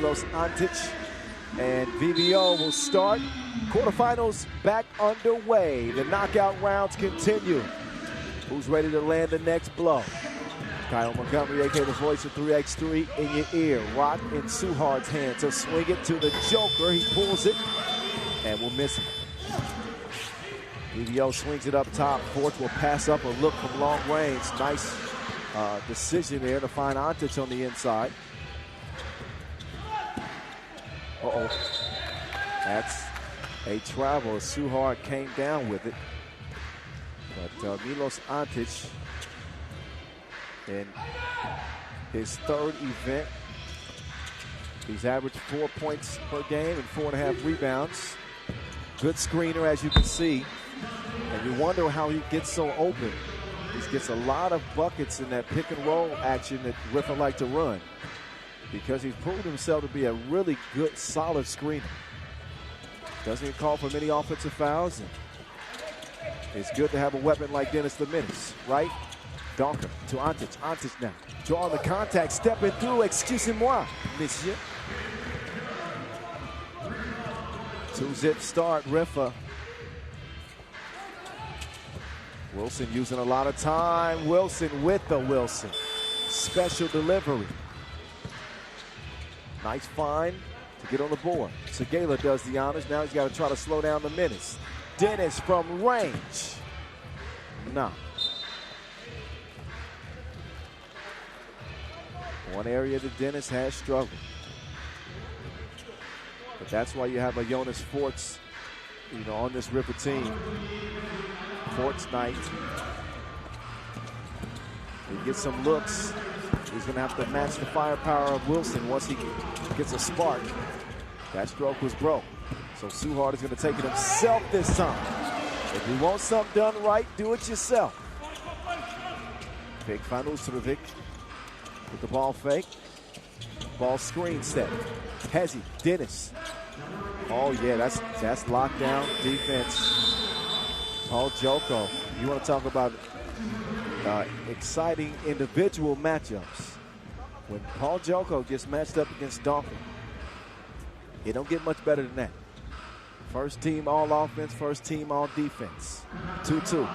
Milos Antic and VVO will start. Quarterfinals back underway. The knockout rounds continue. Who's ready to land the next blow? Kyle Montgomery, aka the voice of 3x3 in your ear. Rock in Suhard's hand to swing it to the Joker. He pulls it and will miss it. VVO swings it up top. Forts will pass up a look from long range. Nice decision there to find Antic on the inside. Uh-oh. That's a travel. Suhard came down with it. But Milos Antic, in his third event, he's averaged 4 points per game and 4.5 rebounds. Good screener, as you can see. And you wonder how he gets so open. He gets a lot of buckets in that pick and roll action that Riffa like to run, because he's proven himself to be a really good, solid screener. Doesn't even call for many offensive fouls. And it's good to have a weapon like Dennis the Menace, right? Donker to Antic. Antic now drawing the contact, stepping through. Excusez-moi, monsieur. 2-zip start, Riffa. Wilson using a lot of time. Wilson with the Wilson. Special delivery. Nice find to get on the board. Segala does the honors. Now he's got to try to slow down the Menace. Dennis from range. No. One area that Dennis has struggled. But that's why you have a Jonas Forts, on this Riffa team. Forts night. He gets some looks. He's going to have to match the firepower of Wilson once he gets a spark. That stroke was broke. So Suhard is going to take it himself this time. If you want something done right, do it yourself. Big Fanustrovic with the ball fake. Ball screen set. Hezi, Dennis. Oh yeah, that's lockdown defense. Paul Joko. You want to talk about exciting individual matchups. When Paul Joko gets matched up against Donker, it don't get much better than that. First team all offense, first team all defense. 2-2.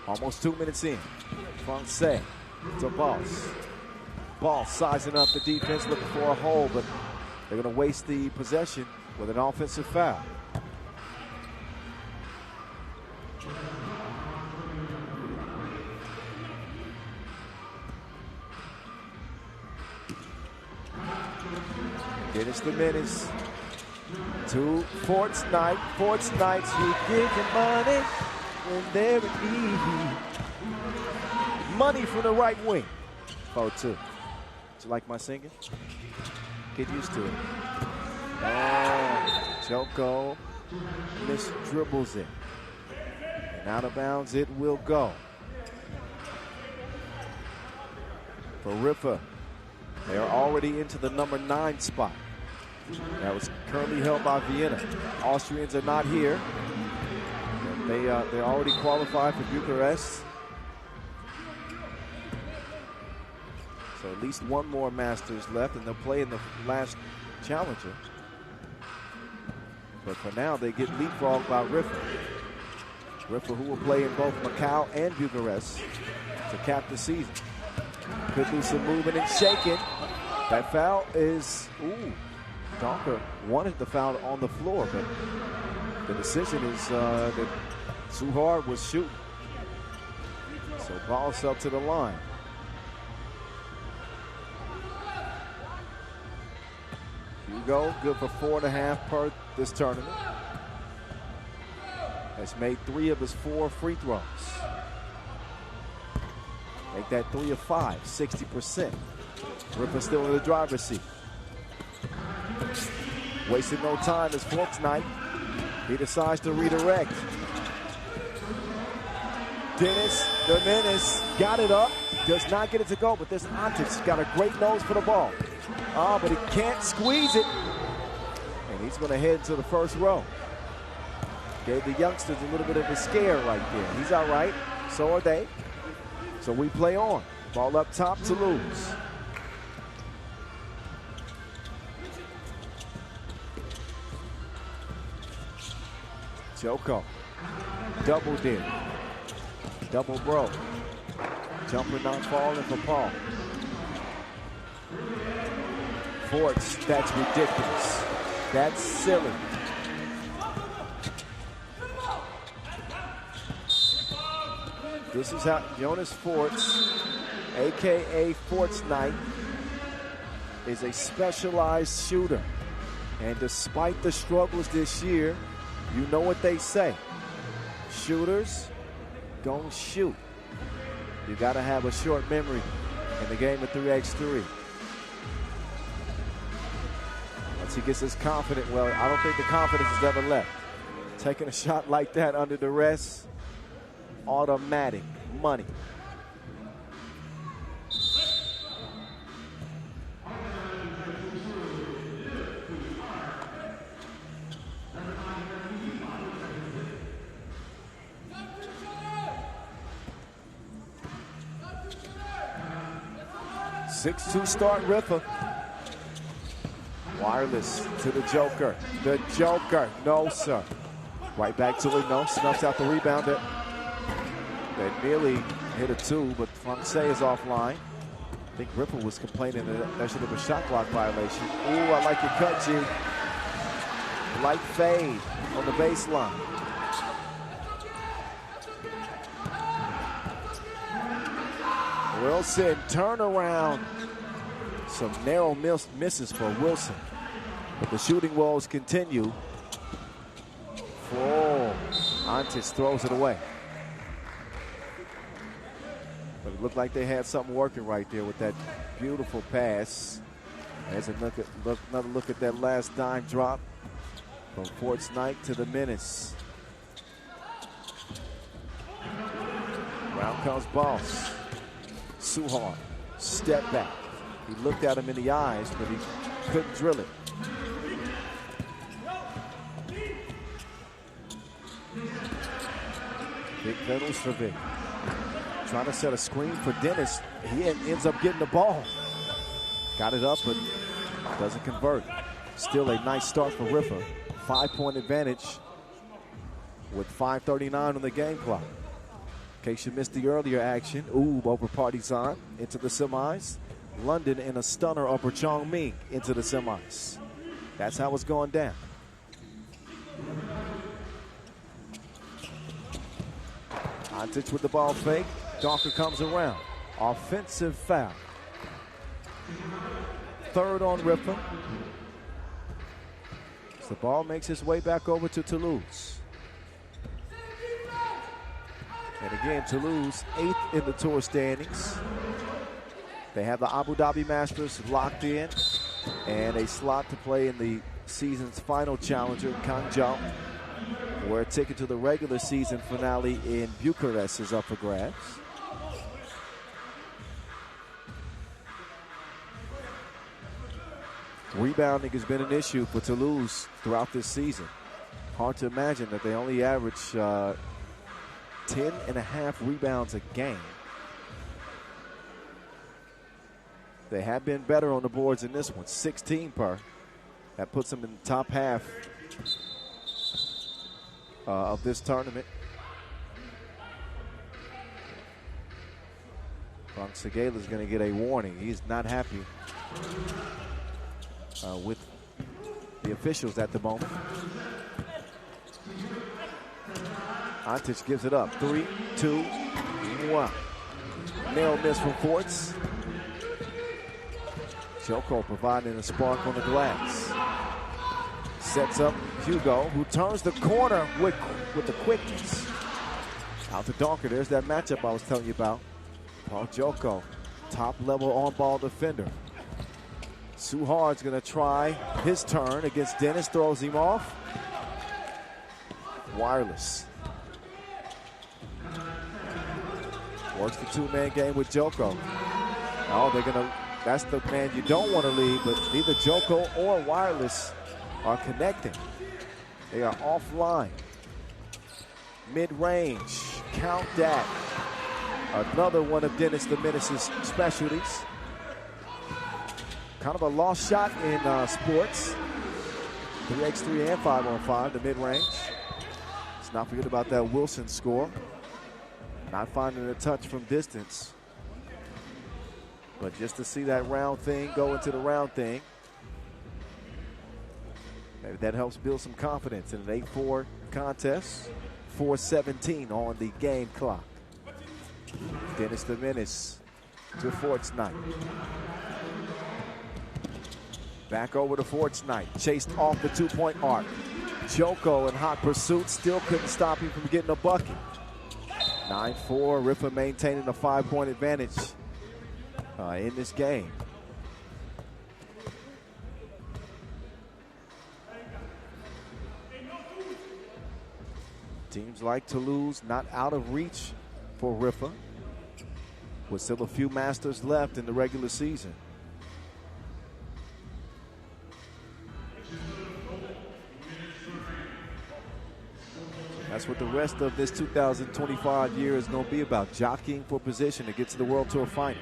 Almost 2 minutes in. Francais to Boss. Boss sizing up the defense, looking for a hole, but they're going to waste the possession with an offensive foul. Dennis the Menace to Forts Knight. Forts Knights, you give the money when they're in need. Money from the right wing. 4-2. Do you like my singing? Get used to it. Oh, Joko dribbles it. And out of bounds it will go. For Riffa, they are already into the number 9 spot. That was currently held by Vienna. Austrians are not here. They're already qualified for Bucharest. So at least one more Masters left, and they'll play in the last challenger. But for now, they get leapfrogged by Riffa. Riffa, who will play in both Macau and Bucharest to cap the season. Could do some moving and shaking. That foul is, Donker wanted the foul on the floor, but the decision is that Suhard was shooting. So ball's up to the line. Hugo, good for 4.5 per this tournament. Has made 3 of his 4 free throws. Make that 3 of 5, 60%. Riffa still in the driver's seat. Wasting no time as Forks Knight. He decides to redirect. Dennis, the Menace, got it up. Does not get it to go, but this Antic's got a great nose for the ball. But he can't squeeze it. And he's going to head to the first row. Gave the youngsters a little bit of a scare right there. He's all right. So are they. So we play on. Ball up top, Toulouse. Joko. Double did. Double broke. Jumper not falling for Paul. Forts, that's ridiculous. That's silly. This is how Jonas Forts, AKA Forts Knight, is a specialized shooter. And despite the struggles this year, you know what they say. Shooters don't shoot. You got to have a short memory in the game of 3x3. Once he gets his confidence, well, I don't think the confidence has ever left. Taking a shot like that under duress, automatic money. Six-2 start, Riffa. Wireless to the Joker. The Joker, no sir. Right back to it, no. Snuffs out the rebounder. They nearly hit a two, but Francais is offline. I think Riffa was complaining that should have been a shot clock violation. Ooh, I like your cut, G. Light fade on the baseline. Wilson, turnaround. Some narrow misses for Wilson. But the shooting woes continue. Oh, Antis throws it away. But it looked like they had something working right there with that beautiful pass. There's another look at that last dime drop from Forts Knight to the Menace. Round comes Boss. Suhan, step back. He looked at him in the eyes, but he couldn't drill it. Big pedals for Vic. Trying to set a screen for Dennis. He ends up getting the ball. Got it up, but doesn't convert. Still a nice start for Riffa. 5-point advantage with 5:39 on the game clock. In case you missed the earlier action, Oob over Partizan into the semis. London in a stunner over Chongming into the semis. That's how it's going down. Antic with the ball fake. Donker comes around. Offensive foul. Third on Riffa. So the ball makes its way back over to Toulouse. And again, Toulouse 8th in the tour standings. They have the Abu Dhabi Masters locked in and a slot to play in the season's final challenger, Hangzhou, where a ticket to the regular season finale in Bucharest is up for grabs. Rebounding has been an issue for Toulouse throughout this season. Hard to imagine that they only average 10.5 rebounds a game. They have been better on the boards in this one, 16 per. That puts them in the top half of this tournament. Frank Segala is going to get a warning. He's not happy with the officials at the moment. Antic gives it up. 3, 2, 1. Nail miss from Forts. Joko providing a spark on the glass. Sets up Hugo, who turns the corner with the quickness. Out to Donker. There's that matchup I was telling you about. Paul Joko, top-level on-ball defender. Suhard's going to try his turn against Dennis. Throws him off. Wireless. Works the two-man game with Joko. Oh, they're going to... That's the man you don't want to lead, but neither Joko or Wireless are connecting. They are offline. Mid-range, count that. Another one of Dennis the Menace's specialties. Kind of a lost shot in sports. 3x3 and 5-on-5, the mid-range. not forget about that Wilson score. Not finding a touch from distance. But just to see that round thing go into the round thing, maybe that helps build some confidence in an 8-4 contest. 4:17 on the game clock. Dennis the Menace to Fortnite. Back over to Fortnite. Chased off the 2-point arc. Joko in hot pursuit still couldn't stop him from getting a bucket. 9-4, Riffa maintaining a 5-point advantage in this game. Teams like Toulouse not out of reach for Riffa, with still a few Masters left in the regular season. That's what the rest of this 2025 year is going to be about, jockeying for position to get to the World Tour final.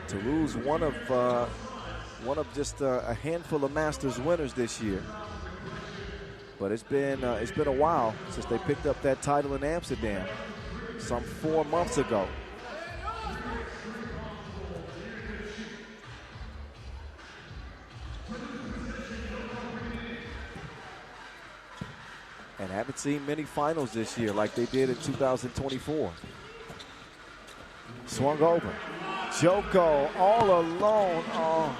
Toulouse, one of just a handful of Masters winners this year, but it's been a while since they picked up that title in Amsterdam, some 4 months ago. And haven't seen many finals this year like they did in 2024. Swung over. Joko all alone. Oh.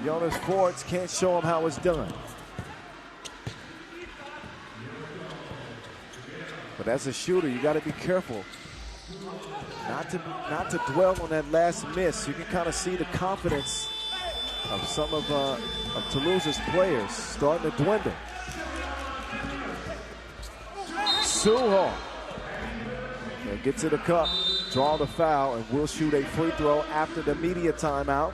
Jonas Forts can't show him how it's done. But as a shooter, you got to be careful not to dwell on that last miss. You can kind of see the confidence of some of Toulouse's players starting to dwindle. Huzhou will get to the cup, draw the foul, and will shoot a free throw after the media timeout.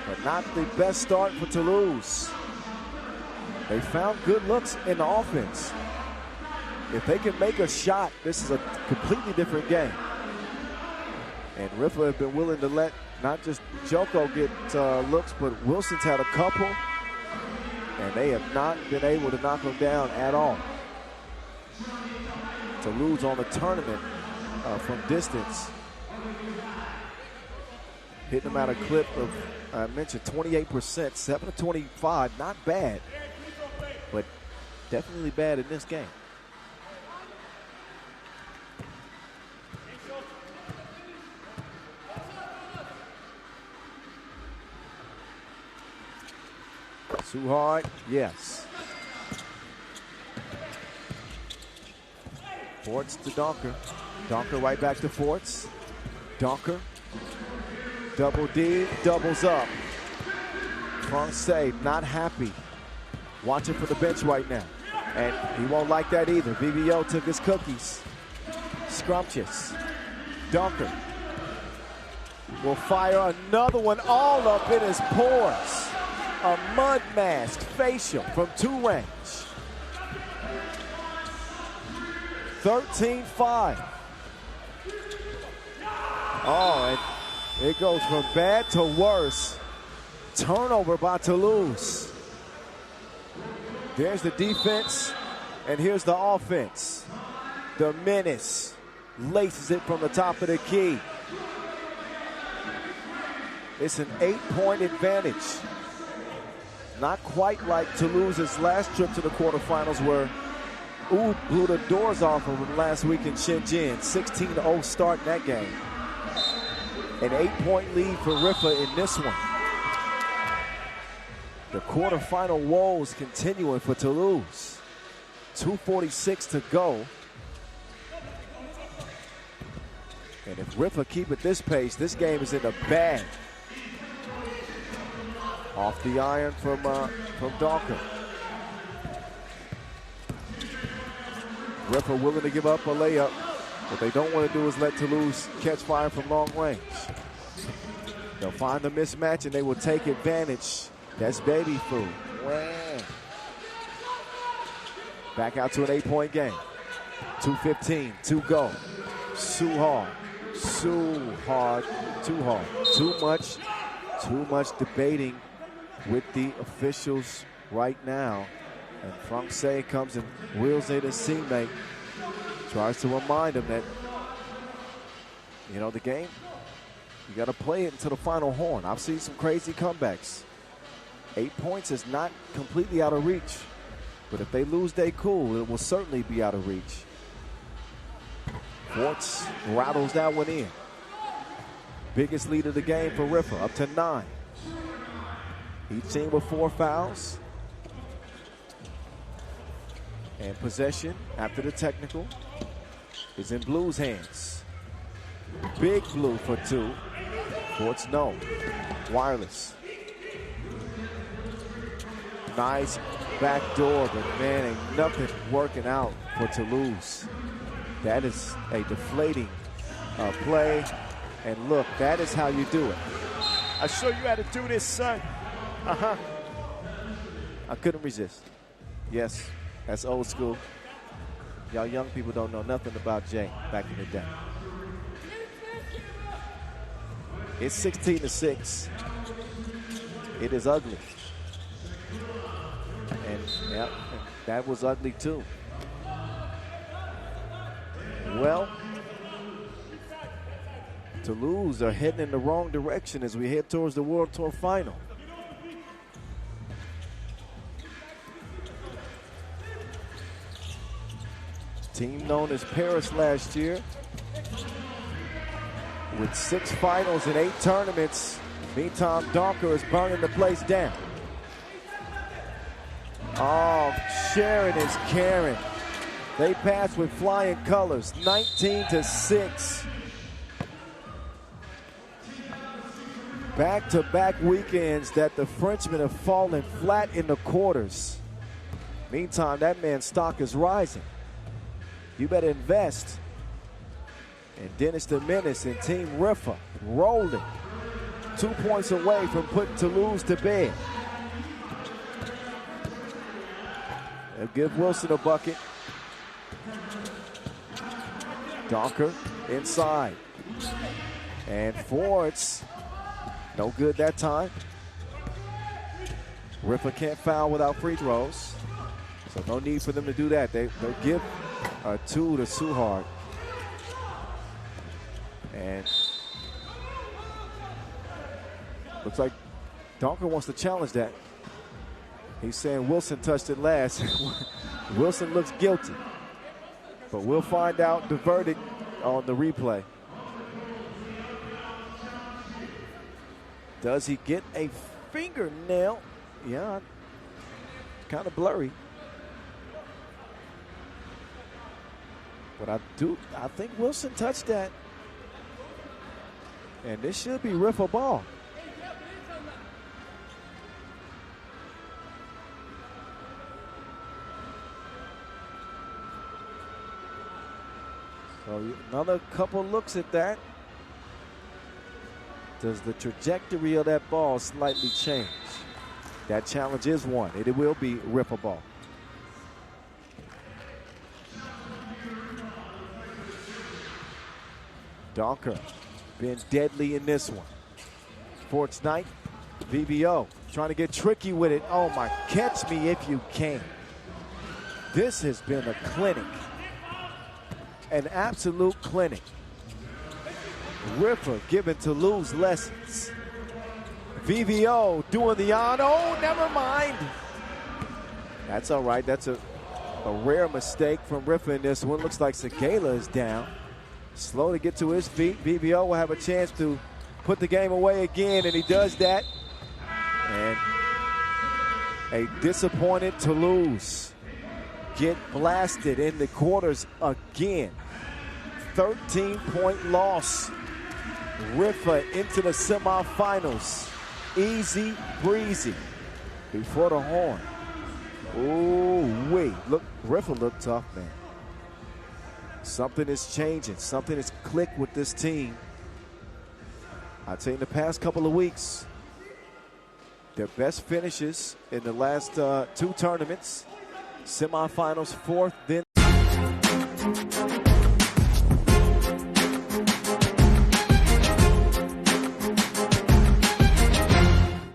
But not the best start for Toulouse. They found good looks in the offense. If they can make a shot, this is a completely different game. And Riffa have been willing to let not just Joko get looks, but Wilson's had a couple, and they have not been able to knock them down at all. Toulouse on the tournament from distance, hitting them at a clip of, I mentioned, 28%, 7 of 25, not bad, but definitely bad in this game. Too hard, yes. Forts to Donker. Donker right back to Forts. Donker. Double D, doubles up. Francais not happy. Watching for the bench right now. And he won't like that either. VVO took his cookies. Scrumptious. Donker will fire another one all up in his pores. A mud mask facial from 2 range. 13-5. Oh, and it goes from bad to worse. Turnover by Toulouse. There's the defense, and here's the offense. The Menace laces it from the top of the key. It's an 8-point advantage. Not quite like Toulouse's last trip to the quarterfinals, where blew the doors off of them last week in Zhejiang. 16-0 start in that game. An 8-point lead for Riffa in this one. The quarterfinal woes continuing for Toulouse. 2:46 to go. And if Riffa keep at this pace, this game is in the bag. Off the iron from Donker. Riffa willing to give up a layup. What they don't want to do is let Toulouse catch fire from long range. They'll find the mismatch and they will take advantage. That's baby food. Wow. Back out to an 8-point game. 2:15 to go. Too hard. Too much debating with the officials right now. And Francais comes and wheels in his teammate. Tries to remind him that, you know, the game, you got to play it until the final horn. I've seen some crazy comebacks. 8 points is not completely out of reach. But if they lose their cool, it will certainly be out of reach. Forts rattles that one in. Biggest lead of the game for Riffa, up to 9. Each team with 4 fouls. And possession after the technical is in Blue's hands. Big Blue for 2. Forts no. Wireless. Nice back door, but man, ain't nothing working out for Toulouse. That is a deflating play. And look, that is how you do it. I show you how to do this, son. I couldn't resist. Yes, that's old school. Y'all young people don't know nothing about Jay back in the day. It's 16-6. It is ugly. And yeah, that was ugly too. Well, Toulouse are heading in the wrong direction as we head towards the World Tour final. Team known as Paris last year, with 6 finals and 8 tournaments. Meantime, Donker is burning the place down. Oh, Sharon is caring. They pass with flying colors, 19-6. Back-to-back weekends that the Frenchmen have fallen flat in the quarters. Meantime, that man's stock is rising. You better invest. And Dennis the Menace and Team Riffa rolling. 2 points away from putting Toulouse to bed. They'll give Wilson a bucket. Donker inside. And Fords, no good that time. Riffa can't foul without free throws. So no need for them to do that. They'll give a 2 to Suhard. And looks like Donker wants to challenge that. He's saying Wilson touched it last. Wilson looks guilty. But we'll find out the verdict on the replay. Does he get a fingernail? Yeah, kind of blurry. But I think Wilson touched that. And this should be Riffa ball. So another couple looks at that. Does the trajectory of that ball slightly change? That challenge is won. It will be Riffa ball. Donker been deadly in this one. Forts Knight, VBO trying to get tricky with it. Oh my, catch me if you can. This has been a clinic. An absolute clinic. Riffa giving Toulouse lessons. VVO doing the on. Oh, never mind. That's all right. That's a rare mistake from Riffa in this one. Looks like Segala is down. Slow to get to his feet. VVO will have a chance to put the game away again, and he does that. And a disappointed Toulouse get blasted in the quarters again. 13-point loss. Riffa into the semifinals. Easy breezy before the horn. Ooh, wait. Look, Riffa looked tough, man. Something is changing. Something is clicked with this team. I'd say in the past couple of weeks, their best finishes in the last 2 tournaments Semifinals, fourth, then